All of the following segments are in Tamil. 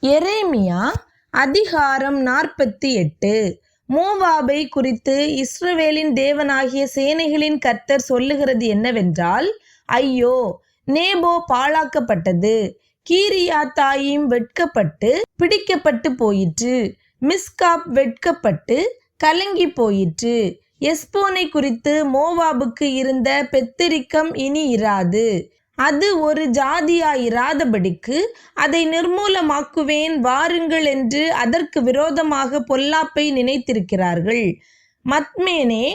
எரேமியா அதிகாரம் 48. மோவாபை குறித்து இஸ்ரவேலின் தேவனாகிய சேனைகளின் கர்த்தர் சொல்லுகிறது என்னவென்றால், ஐயோ, நேபோ பாழாக்கப்பட்டது, கீரியாத்தாயிம் வெட்கப்பட்டு பிடிக்கப்பட்டு போயிற்று, மிஸ்காப் வெட்கப்பட்டு கலங்கி போயிற்று. எஸ்போனை குறித்து மோவாபுக்கு இருந்த பெத்தரிக்கம் இனி இராது. அது ஒரு ஜாதியாயிராதபடிக்கு அதை நிர்மூலமாக்குவேன் வாருங்கள் என்று அதற்கு விரோதமாக பொல்லாப்பை நினைத்திருக்கிறார்கள். மத்மேனே,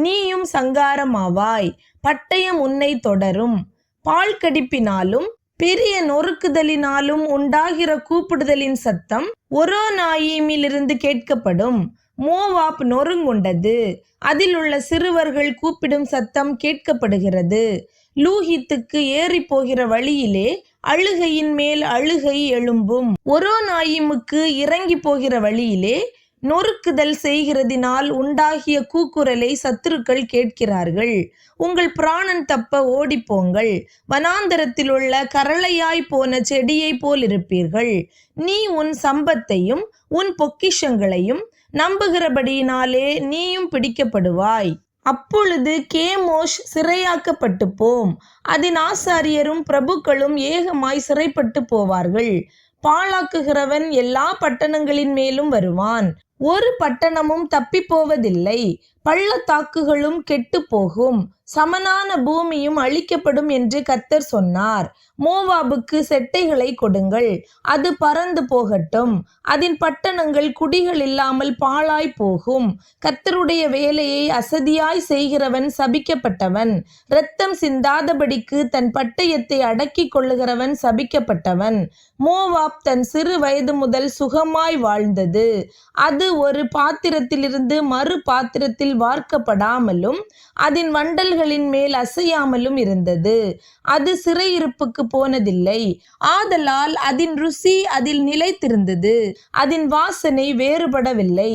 நீயும் சங்காரமாவாய், பட்டயம் உன்னை தொடரும். பால் கடிப்பினாலும் பெரிய நொறுக்குதலினாலும் உண்டாகிற கூப்பிடுதலின் சத்தம் ஒரோனாயிமிலிருந்து கேட்கப்படும். மோவாப் நொறுங்குண்டது, அதில் உள்ள சிறுவர்கள் கூப்பிடும் சத்தம் கேட்கப்படுகிறது. லூஹித்துக்கு ஏறி போகிற வழியிலே அழுகையின் மேல் அழுகை எழும்பும். ஒரோனாயிமுக்கு இறங்கி போகிற வழியிலே நொறுக்குதல் செய்கிறதினால் உண்டாகிய கூக்குரலை சத்துருக்கள் கேட்கிறார்கள். உங்கள் பிராணன் தப்ப ஓடிப்போங்கள், வனாந்தரத்தில் உள்ள கரளையாய் போன செடியை போல் இருப்பீர்கள். நீ உன் சம்பத்தையும் உன் பொக்கிஷங்களையும் நம்புகிறபடியினாலே நீயும் பிடிக்கப்படுவாய். அப்பொழுது கேமோஷ் சிறையாக்கப்பட்டு போம், அதன் ஆசாரியரும் பிரபுக்களும் ஏகமாய் சிறைப்பட்டு போவார்கள். பாழாக்குகிறவன் எல்லா பட்டணங்களின் மேலும் வருவான், ஒரு பட்டணமும் தப்பி போவதில்லை. பள்ளத்தாக்குகளும் கெட்டு போகும், சமனான பூமியும் அழிக்கப்படும் என்று கர்த்தர் சொன்னார். மோவாபுக்கு செட்டைகளை கொடுங்கள், அது பறந்து போகட்டும், அதன் பட்டணங்கள் குடிகள் இல்லாமல் பாழாய் போகும். கர்த்தருடைய வேலையை அசதியாய் செய்கிறவன் சபிக்கப்பட்டவன், இரத்தம் சிந்தாதபடிக்கு தன் பட்டயத்தை அடக்கி கொள்ளுகிறவன் சபிக்கப்பட்டவன். மோவாப் தன் சிறு வயது முதல் சுகமாய் வாழ்ந்தது. அது ஒரு பாத்திரத்திலிருந்து மறு பாத்திரத்தில் வார்க்கப்படாமலும் அதன் வண்டல்களின் மேல் அசையாமலும் இருந்தது. அது சிறையிருப்புக்கு போனதில்லை, ஆதலால் அதன் ருசி அதில் நிலைத்திருந்தது, அதன் வாசனை வேறுபடவில்லை.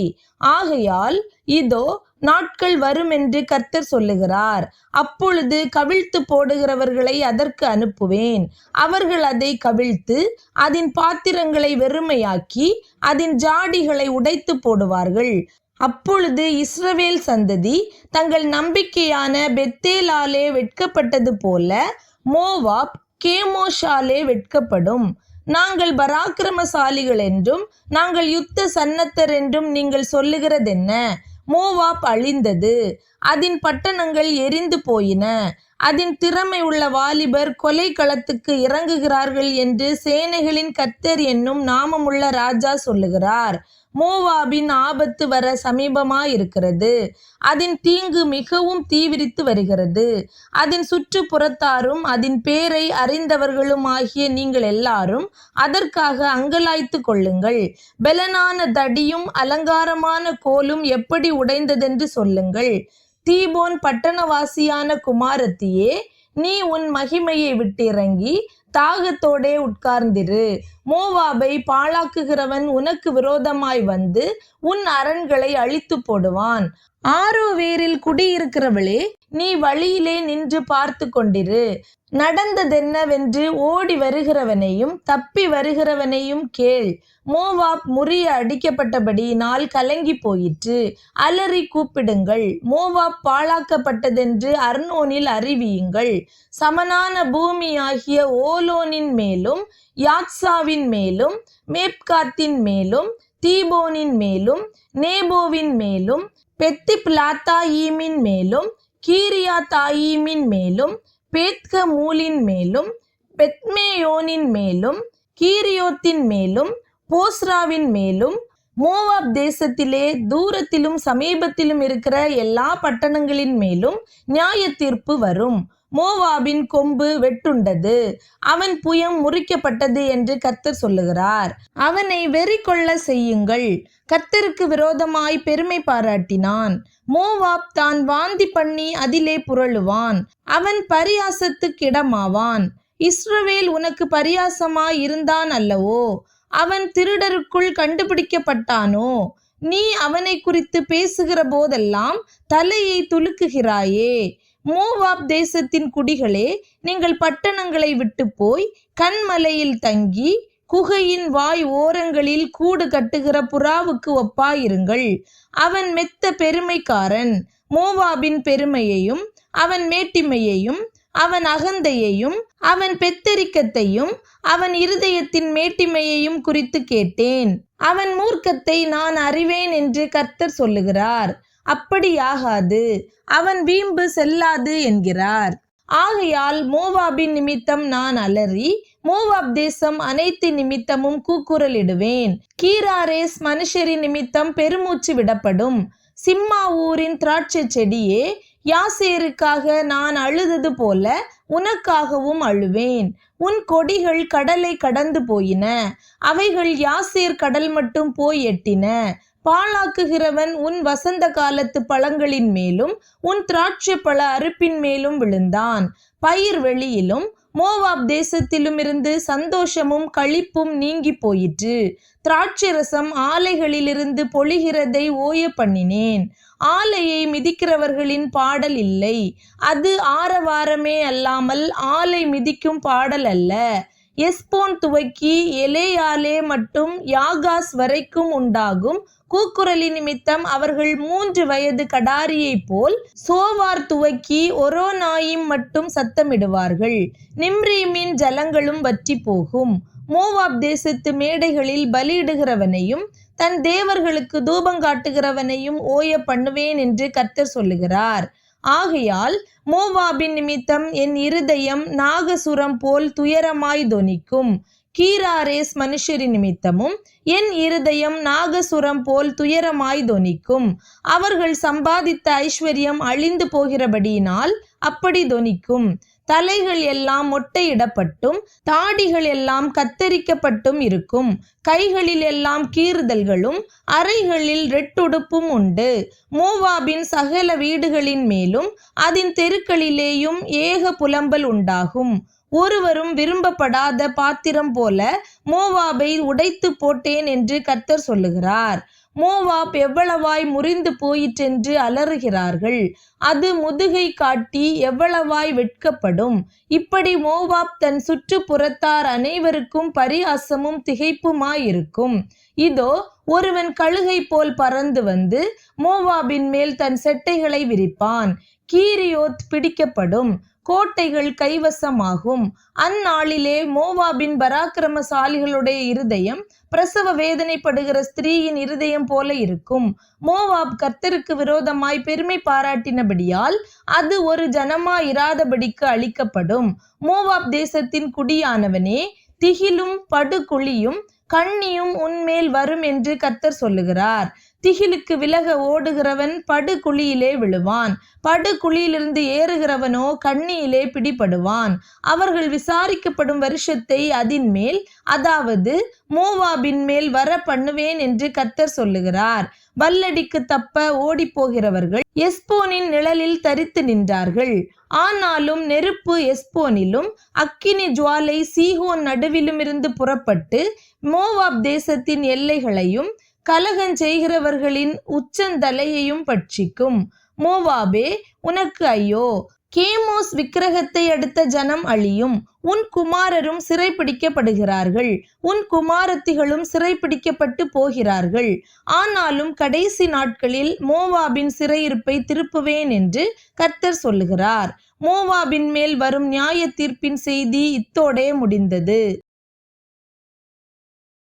ஆகையால் இதோ நாட்கள் வரும் என்று கர்த்தர் சொல்லுகிறார், அப்பொழுது கவிழ்த்து போடுகிறவர்களை அதற்கு அனுப்புவேன். அவர்கள் அதை கவிழ்த்து அதன் பாத்திரங்களை வெறுமையாக்கி அதன் ஜாடிகளை உடைத்து போடுவார்கள். அப்பொழுது இஸ்ரவேல் சந்ததி தங்கள் நம்பிக்கையான பெத்தேலாலே வெட்கப்பட்டது போல மோவாப் கேமோஷாலே வெட்கப்படும். நாங்கள் பராக்கிரமசாலிகள் என்றும் நாங்கள் யுத்த சன்னத்தர் என்றும் நீங்கள் சொல்லுகிறதென்ன? மோவாப் அழிந்தது, அதன் பட்டணங்கள் எரிந்து போயின, அதன் திறமை உள்ள வாலிபர் கொலை களத்துக்கு இறங்குகிறார்கள் என்று சேனைகளின் கர்த்தர் என்னும் நாமமுள்ள ராஜா சொல்லுகிறார். மோவாபின் ஆபத்து வர சமீபமாயிருக்கிறது, அதன் தீங்கு மிகவும் தீவிரித்து வருகிறது. அதன் சுற்றுப்புறத்தாரும் அதன் பேரை அறிந்தவர்களும் ஆகிய நீங்கள் எல்லாரும் அதற்காக அங்கலாய்த்து கொள்ளுங்கள். பெலனான தடியும் அலங்காரமான கோலும் எப்படி உடைந்ததென்று சொல்லுங்கள். தீபோன் பட்டணவாசியான குமாரத்தியே, நீ உன் மகிமையை விட்டிறங்கி தாகத்தோடே உட்கார்ந்திரு. மோவாபை பாழாக்குகிறவன் உனக்கு விரோதமாய் வந்து உன் அரண்களை அழித்து போடுவான். ஆரோவேரில் குடியிருக்கிறவளே, நீ வழியிலே நின்று பார்த்து கொண்டிரு. நடந்ததென்னவென்று ஓடி வருகிறவனையும் தப்பி வருகிறவனையும் கேள். மோவாப் முறிய அடிக்கப்பட்டபடியினால் கலங்கி போயிற்று, அலறி கூப்பிடுங்கள். மோவாப் பாழாக்கப்பட்டதென்று அர்னோனில் அறிவியுங்கள். சமனான பூமியாகிய ஓலோனின் மேலும் யாத்சாவின் மேலும் மேப்காத்தின் மேலும் தீபோனின் மேலும் நேபோவின் மேலும் பெத்திப்லாத்தாயீமின் மேலும் கீரியாத்தாயீமின் மேலும் பேத்கமூலின் மேலும் பெத்மேயோனின் மேலும் கீரியோத்தின் மேலும் போஸ்ராவின் மேலும் மோவாப் தேசத்திலே தூரத்திலும் சமீபத்திலும் இருக்கிற எல்லா பட்டணங்களின் மேலும் நியாய தீர்ப்பு வரும். மோவாபின் கொம்பு வெட்டுண்டது, அவன் புயம் முறிக்கப்பட்டது என்று கர்த்தர் சொல்லுகிறார். அவனை வெறி கொள்ள செய்யுங்கள். கர்த்தருக்கு விரோதமாய் பெருமை பாராட்டினான். மோவாப் தான் வாந்தி பண்ணி அதிலே புரளுவான், அவன் பரியாசத்துக்கிடமாவான். இஸ்ரவேல் உனக்கு பரியாசமாய் இருந்தான் அல்லவோ? அவன் திருடருக்குள் கண்டுபிடிக்கப்பட்டானோ? நீ அவனை குறித்து பேசுகிற போதெல்லாம் தலையை துலுக்குகிறாயே. மோவாப் தேசத்தின் குடிகளே, நீங்கள் பட்டணங்களை விட்டு போய் கன்மலையில் தங்கி குகையின் வாய் ஓரங்களில் கூடு கட்டுகிற புறாவுக்கு ஒப்பாயிருங்கள். அவன் மெத்த பெருமைக்காரன். மோவாபின் பெருமையையும் அவன் மேட்டிமையையும் அவன் அகந்தையையும் அவன் பெத்தரிக்கத்தையும் அவன் இருதயத்தின் மேட்டிமையையும் குறித்து கேட்டேன். அவன் மூர்க்கத்தை நான் அறிவேன் என்று கர்த்தர் சொல்லுகிறார். அப்படியாகாது, அவன் வீம்பு செல்லாது என்கிறார். ஆகையால் மோவாபின் நிமித்தம் நான் அலறி மோவாப் தேசம் அனைத்து நிமித்தமும் கூக்குரலிடுவேன். கீராரேஸ் மனுஷரின் நிமித்தம் பெருமூச்சு விடப்படும். சிம்மா ஊரின் திராட்சை செடியே, யாசேருக்காக நான் அழுதது போல உனக்காகவும் அழுவேன். உன் கொடிகள் கடலை கடந்து போயின, அவைகள் யாசேர் கடல் மட்டும் போய் எட்டின. பாழாக்குகிறவன் உன் வசந்த காலத்து பழங்களின் மேலும் உன் திராட்சை பழ அறுப்பின் மேலும் விழுந்தான். பயிர் வெளியிலும் மோவாப் தேசத்திலும் இருந்து சந்தோஷமும் களிப்பும் நீங்கி போயிற்று. திராட்சை ரசம் ஆலைகளிலிருந்து பொழிகிறதை ஓய பண்ணினேன். ஆலையை மிதிக்கிறவர்களின் பாடல் இல்லை, அது ஆரவாரமே அல்லாமல் ஆலை மிதிக்கும் பாடல் அல்ல. எஸ்போன் துவக்கி எலேயாலே மட்டும் யாகாஸ் வரைக்கும் உண்டாகும் கூக்குரலி நிமித்தம் அவர்கள் 3 வயது கடாரியைப் போல் சோவார் துவக்கி ஒரோனாயிம் மட்டும் சத்தமிடுவார்கள். நிம்ரீமின் ஜலங்களும் வற்றி போகும். மோவாப் தேசத்து மேடைகளில் பலியிடுகிறவனையும் தன் தேவர்களுக்கு தூபங்காட்டுகிறவனையும் ஓய பண்ணுவேன் என்று கர்த்தர் சொல்லுகிறார். ஆகையால் மோவாபின் நிமித்தம் என் இருதயம் நாகசுரம் போல் துயரமாய் தொனிக்கும். கீராரேஸ் மனுஷரின் நிமித்தமும் என் இருதயம் நாகசுரம் போல் துயரமாய் தொனிக்கும். அவர்கள் சம்பாதித்த ஐஸ்வர்யம் அழிந்து போகிறபடியினால் அப்படி தொனிக்கும். தலைகள் எல்லாம் மொட்டையிடப்பட்டும் தாடிகள் எல்லாம் கத்தரிக்கப்பட்டும் இருக்கும். கைகளில் எல்லாம் கீறுதல்களும் அறைகளில் ரெட்டுடுப்பும் உண்டு. மோவாபின் சகல வீடுகளின் மேலும் அதன் தெருக்களிலேயும் ஏக புலம்பல் உண்டாகும். ஒருவரும் விரும்பப்படாத பாத்திரம் போல மோவாபை உடைத்து போட்டேன் என்று கர்த்தர் சொல்லுகிறார். மோவாப் எவ்வளவாய் முறிந்து போயிற்றென்று அலறுகிறார்கள். அது முதுகை காட்டி எவ்வளவாய் வெட்கப்படும். இப்படி மோவாப் தன் சுற்றுப்புறத்தார் அனைவருக்கும் பரியாசமும் திகைப்புமாயிருக்கும். இதோ, ஒருவன் கழுகை போல் பறந்து வந்து மோவாபின் மேல் தன் செட்டைகளை விரிப்பான். கீரியோத் பிடிக்கப்படும், கோட்டைகள் கைவசமாகும். அந்நாளிலே மோவாபின் பராக்கிரமசாலிகளுடைய இருதயம் பிரசவ வேதனைப்படுகிற ஸ்திரீயின் இருதயம் போல இருக்கும். மோவாப் கர்த்தருக்கு விரோதமாய் பெருமை பாராட்டினபடியால் அது ஒரு ஜனமாயிராதபடிக்கு அழிக்கப்படும். மோவாப் தேசத்தின் குடியானவனே, திகிலும் படுகுழியும் கண்ணியும் உன்மேல் வரும் என்று கர்த்தர் சொல்லுகிறார். திகிலுக்கு விலக ஓடுகிறவன் படுகுழியிலே விழுவான். படுகுழியிலிருந்து ஏறுகிறவனோ கண்ணியிலே பிடிபடுவான். அவர்கள் விசாரிக்கப்படும் வருஷத்தை அதின் மேல், அதாவது மோவாபின் மேல் வர பண்ணுவேன் என்று கர்த்தர் சொல்லுகிறார். வல்லடிக்கு தப்ப ஓடி போகிறவர்கள் எஸ்போனின் நிழலில் தரித்து நின்றார்கள். ஆனாலும் நெருப்பு எஸ்போனிலும் அக்கினி ஜுவாலை சீகோன் நடுவிலும் இருந்து புறப்பட்டு மோவாப் தேசத்தின் எல்லைகளையும் கலகஞ்செய்கிறவர்களின் உச்சந்தலையையும் பட்சிக்கும். மோவாபே, உனக்கு ஐயோ! கேமோஸ் விக்கிரகத்தை அடுத்த ஜனம் அழியும். உன் குமாரரும் சிறைப்பிடிக்கப்படுகிறார்கள், உன் குமாரத்திகளும் சிறைப்பிடிக்கப்பட்டு போகிறார்கள். ஆனாலும் கடைசி நாட்களில் மோவாபின் சிறையிருப்பை திருப்புவேன் என்று கர்த்தர் சொல்லுகிறார். மோவாபின் மேல் வரும் நியாய தீர்ப்பின் செய்தி இத்தோடே முடிந்தது.